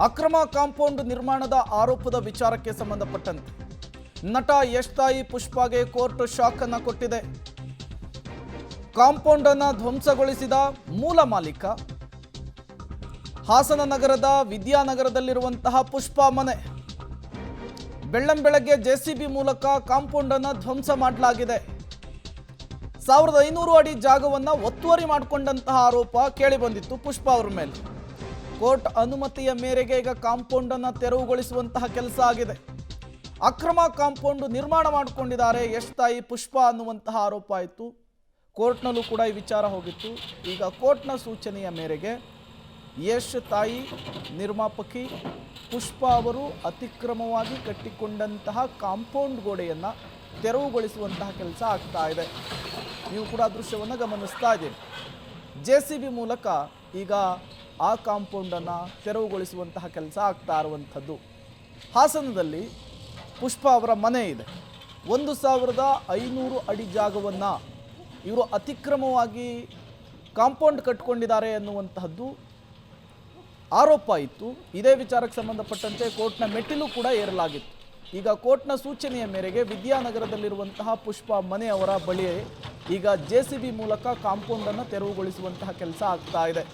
ಅಕ್ರಮ ಕಾಂಪೌಂಡ್ ನಿರ್ಮಾಣದ ಆರೋಪದ ವಿಚಾರಕ್ಕೆ ಸಂಬಂಧಪಟ್ಟಂತೆ ನಟ ಯಶ್ ತಾಯಿ ಪುಷ್ಪಾಗೆ ಕೋರ್ಟ್ ಶಾಕ್ ಅನ್ನು ಕೊಟ್ಟಿದೆ. ಕಾಂಪೌಂಡ್ ಅನ್ನು ಧ್ವಂಸಗೊಳಿಸಿದ ಮೂಲ ಮಾಲೀಕ ಹಾಸನ ನಗರದ ವಿದ್ಯಾನಗರದಲ್ಲಿರುವಂತಹ ಪುಷ್ಪಾ ಮನೆ. ಬೆಳ್ಳಂಬೆಳಗ್ಗೆ ಜೆಸಿಬಿ ಮೂಲಕ ಕಾಂಪೌಂಡ್ ಅನ್ನು ಧ್ವಂಸ ಮಾಡಲಾಗಿದೆ. 1500 ಅಡಿ ಜಾಗವನ್ನು ಒತ್ತುವರಿ ಮಾಡಿಕೊಂಡಂತಹ ಆರೋಪ ಕೇಳಿ ಬಂದಿತ್ತು ಪುಷ್ಪಾ ಅವರ ಮೇಲೆ. ಕೋರ್ಟ್ ಅನುಮತಿಯ ಮೇರೆಗೆ ಈಗ ಕಾಂಪೌಂಡ್ ಅನ್ನು ತೆರವುಗೊಳಿಸುವಂತಹ ಕೆಲಸ ಆಗಿದೆ. ಅಕ್ರಮ ಕಾಂಪೌಂಡ್ ನಿರ್ಮಾಣ ಮಾಡಿಕೊಂಡಿದ್ದಾರೆ ಯಶ್ ತಾಯಿ ಪುಷ್ಪಾ ಅನ್ನುವಂತಹ ಆರೋಪ ಆಯಿತು. ಕೋರ್ಟ್ನಲ್ಲೂ ಕೂಡ ಈ ವಿಚಾರ ಹೋಗಿತ್ತು. ಈಗ ಕೋರ್ಟ್ನ ಸೂಚನೆಯ ಮೇರೆಗೆ ಯಶ್ ತಾಯಿ ನಿರ್ಮಾಪಕಿ ಪುಷ್ಪಾ ಅವರು ಅತಿಕ್ರಮವಾಗಿ ಕಟ್ಟಿಕೊಂಡಂತಹ ಕಾಂಪೌಂಡ್ ಗೋಡೆಯನ್ನು ತೆರವುಗೊಳಿಸುವಂತಹ ಕೆಲಸ ಆಗ್ತಾ ಇದೆ. ನೀವು ಕೂಡ ದೃಶ್ಯವನ್ನು ಗಮನಿಸ್ತಾ ಇದ್ದೀರಿ. ಜೆಸಿಬಿ ಮೂಲಕ ಈಗ ಆ ಕಾಂಪೌಂಡನ್ನು ತೆರವುಗೊಳಿಸುವಂತಹ ಕೆಲಸ ಆಗ್ತಾ ಇರುವಂಥದ್ದು. ಹಾಸನದಲ್ಲಿ ಪುಷ್ಪಾ ಅವರ ಮನೆ ಇದೆ. 1500 ಅಡಿ ಜಾಗವನ್ನು ಇವರು ಅತಿಕ್ರಮವಾಗಿ ಕಾಂಪೌಂಡ್ ಕಟ್ಟಿಕೊಂಡಿದ್ದಾರೆ ಎನ್ನುವಂತಹದ್ದು ಆರೋಪ ಇತ್ತು. ಇದೇ ವಿಚಾರಕ್ಕೆ ಸಂಬಂಧಪಟ್ಟಂತೆ ಕೋರ್ಟ್ನ ಮೆಟ್ಟಿಲು ಕೂಡ ಏರಲಾಗಿತ್ತು. ಈಗ ಕೋರ್ಟ್ನ ಸೂಚನೆಯ ಮೇರೆಗೆ ವಿದ್ಯಾನಗರದಲ್ಲಿರುವಂತಹ ಪುಷ್ಪಾ ಮನೆಯವರ ಬಳಿ ಈಗ ಜೆಸಿಬಿ ಮೂಲಕ ಕಾಂಪೌಂಡನ್ನು ತೆರವುಗೊಳಿಸುವಂತಹ ಕೆಲಸ ಆಗ್ತಾ ಇದೆ.